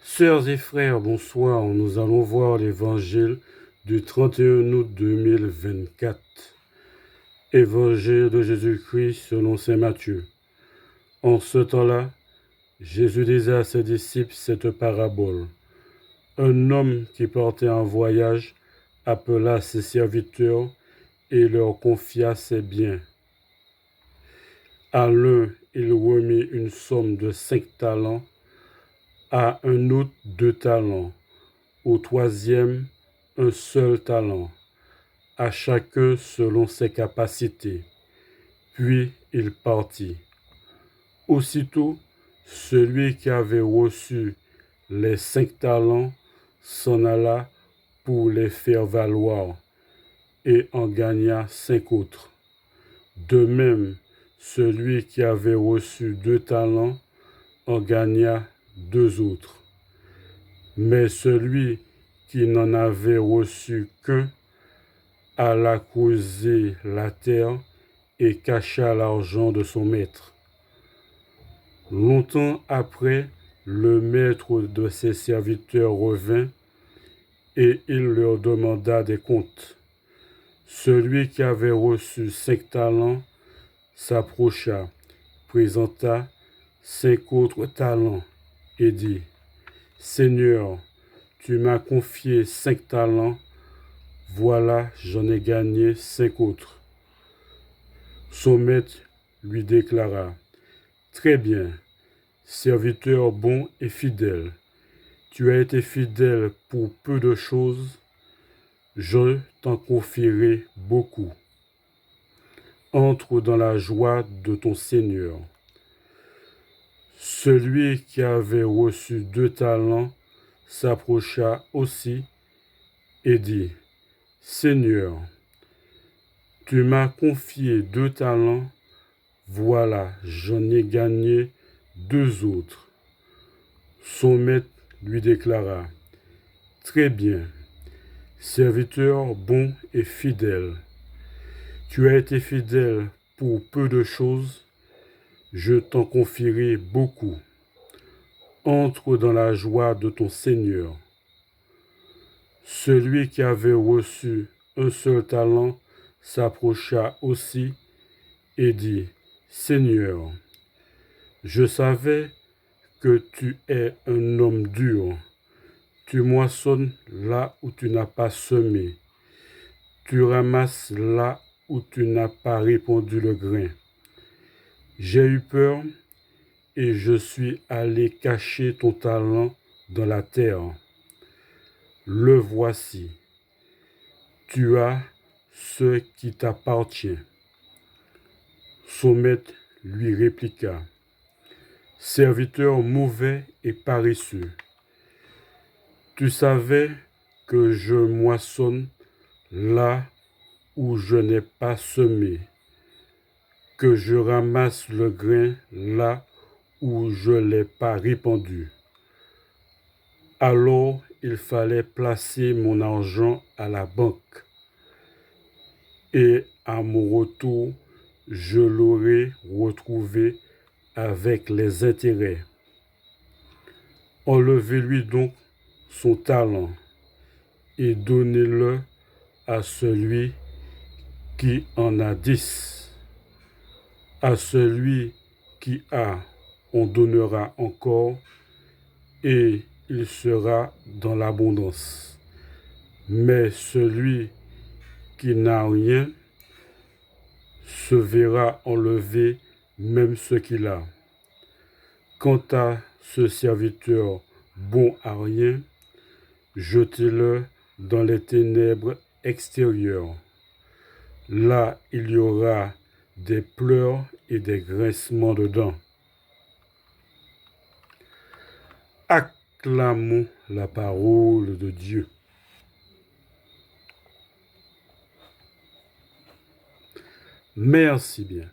Sœurs et frères, bonsoir. Nous allons voir l'évangile du 31 août 2024. Évangile de Jésus-Christ selon saint Matthieu. En ce temps-là, Jésus disait à ses disciples cette parabole. Un homme qui partait en voyage appela ses serviteurs et leur confia ses biens. À l'un, il remit une somme de 5 talents, à un autre 2 talents, au troisième un seul talent, à chacun selon ses capacités. Puis il partit. Aussitôt, celui qui avait reçu les 5 talents s'en alla pour les faire valoir et en gagna 5 autres. De même, celui qui avait reçu 2 talents en gagna 2 autres. Mais celui qui n'en avait reçu qu'un alla creuser la terre et cacha l'argent de son maître. Longtemps après, le maître de ses serviteurs revint et il leur demanda des comptes. Celui qui avait reçu 5 talents s'approcha, présenta 5 autres talents et dit : « Seigneur, tu m'as confié 5 talents, voilà, j'en ai gagné 5 autres. » Son maître lui déclara : « Très bien, serviteur bon et fidèle. Tu as été fidèle pour peu de choses, je t'en confierai beaucoup. Entre dans la joie de ton Seigneur. » Celui qui avait reçu 2 talents s'approcha aussi et dit : « Seigneur, tu m'as confié 2 talents, voilà, j'en ai gagné 2 autres. » Son maître lui déclara : « Très bien, serviteur bon et fidèle. Tu as été fidèle pour peu de choses, je t'en confierai beaucoup. Entre dans la joie de ton Seigneur. » Celui qui avait reçu un seul talent s'approcha aussi et dit : « Seigneur, je savais que tu es un homme dur. Tu moissonnes là où tu n'as pas semé. Tu ramasses là où tu n'as pas répandu le grain. J'ai eu peur et je suis allé cacher ton talent dans la terre. Le voici. Tu as ce qui t'appartient. » Son maître lui répliqua : « Serviteur mauvais et paresseux, tu savais que je moissonne là où je n'ai pas semé, que je ramasse le grain là où je ne l'ai pas répandu. Alors il fallait placer mon argent à la banque, et à mon retour, je l'aurai retrouvé avec les intérêts. Enlevez-lui donc son talent et donnez-le à celui qui en a 10. À celui qui a, on donnera encore, et il sera dans l'abondance. Mais celui qui n'a rien se verra enlever même ce qu'il a. Quant à ce serviteur bon à rien, jetez-le dans les ténèbres extérieures. Là, il y aura des pleurs et des grincements de dents. Acclamons la parole de Dieu. Merci bien.